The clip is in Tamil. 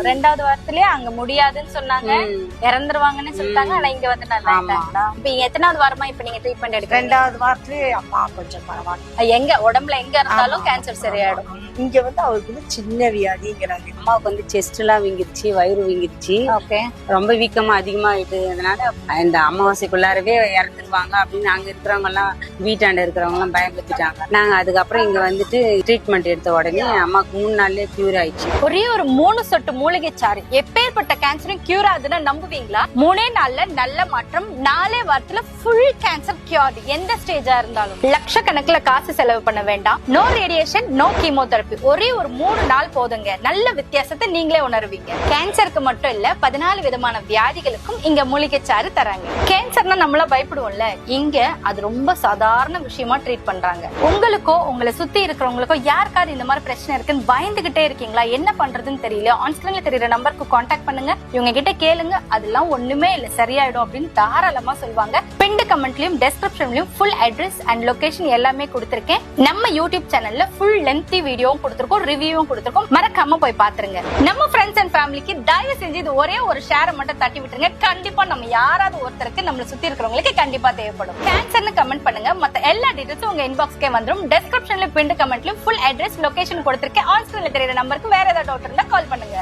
2வது வாரத்திலேயே அங்க முடியாதுன்னு சொன்னாங்க, இறந்துருவாங்கன்னு சொல்லிட்டாங்க. ஆனா இங்க வந்து நல்லா இருந்தாங்களா? இப்ப எத்தனாவது வாரமா இப்ப நீங்க ட்ரீட்மெண்ட் எடுக்கிறீங்க? 2வது வாரத்திலேயே அம்மா கொஞ்சம் பரவாயில்ல. எங்க உடம்புல எங்க இருந்தாலும் கேன்சர் சரியாயிடும். இங்க வந்து அவருக்கு வந்து சின்ன வியாதிங்கிறாங்க. அம்மாவுக்கு வந்து செஸ்ட் எல்லாம் வீங்கிருச்சு, வயிறு வீங்கிருச்சு, ஓகே. ரொம்ப வீக்கமா அதிகமாயிட்டு. அதனால இந்த அமாவாசைக்குள்ளாரவே இறந்துருவாங்க அப்படின்னு அங்க இருக்கிறவங்க எல்லாம், வீட்டாண்ட இருக்கிறவங்க எல்லாம் பயன்படுத்திட்டாங்க. நாங்க அதுக்கப்புறம் இங்க வந்துட்டு ட்ரீட்மெண்ட் எடுத்த உடனே அம்மாவுக்கு 3 நாள்லயே கியூர் ஆயிடுச்சு. ஒரே ஒரு 3 சொட்டு மூலிகை சாறு எப்பேற்பட்ட கேன்சரும் கியூர் ஆகுதுன்னு நம்புவீங்களா? 3 நாள்ல நல்ல மாற்றம், 4 வாரத்துல ஃபுல் கேன்சர் கியூர். எந்த ஸ்டேஜா இருந்தாலும் லட்சக்கணக்கில் காசு செலவு பண்ண வேண்டாம். No radiation, no chemotherapy. ஒரே ஒரு 3 நாள் போதுங்க. நல்ல வித்தியாசத்தை நீங்களே உணர்வீங்க. கேன்சருக்கு மட்டும் இல்ல, 14 விதமான வியாதிகளுக்கும் இங்க மூலிகை சாறு தராங்க. கேன்சர்னா நம்மள பயப்படுவோம்ல, இங்க அது ரொம்ப சாதாரண விஷயமா ட்ரீட் பண்றாங்க. உங்களுக்கோ உங்களை சுத்தி இருக்கிறவங்களுக்கோ யாருக்காவது இந்த மாதிரி பிரச்சனை இருக்குன்னு பயந்துகிட்டே இருக்கீங்களா? என்ன பண்றதுன்னு தெரியல, ஆன் ஸ்கிரீன்ல தெரியற நம்பருக்கு கான்டாக்ட் பண்ணுங்க. இவங்க கிட்ட கேளுங்க, அதெல்லாம் ஒண்ணுமே இல்ல, சரியாயிடும் அப்படின்னு தாராளமா சொல்லுவாங்க. பின்டு கமெண்ட்லயும் டெஸ்கிரிப்ஷன்லயும் ஃபுல் அட்ரஸ் அண்ட் லொகேஷன் எல்லாமே கொடுத்திருக்கேன். நம்ம யூடியூப் சேனல்ல ஃபுல் லென்த்தி வீடியோவும் கொடுத்திருக்கோம், ரிவ்யூவும் கொடுத்திருக்கோம். மறக்காம போய் பாத்துருங்க. நம்ம ஃப்ரெண்ட்ஸ் அண்ட் ஃபேமிலிக்கு தயவு செஞ்சு இது ஒரே ஒரு ஷேரை மட்டும் தட்டி விட்டுருங்க. கண்டிப்பா நம்ம யாராவது ஒருத்தருக்கு நம்மள சுத்தி இருக்கிறவங்களுக்கு கண்டிப்பா தேவைப்படும். கேன்சர்னு கமெண்ட் பண்ணுங்க, மத்த எல்லா டீடைல்ஸும் உங்க இன்பாக்ஸ்க்கே வந்துரும். டெஸ்கிரிப்ஷன்ல பின்டு கமெண்ட்லயும் ஃபுல் அட்ரஸ் லொகேஷன் கொடுத்திருக்கேன். ஆன் ஸ்கிரீன்ல தெரியற நம்பருக்கு வேற ஏதாவது டவுட் இருந்தா கால் பண்ணுங்க.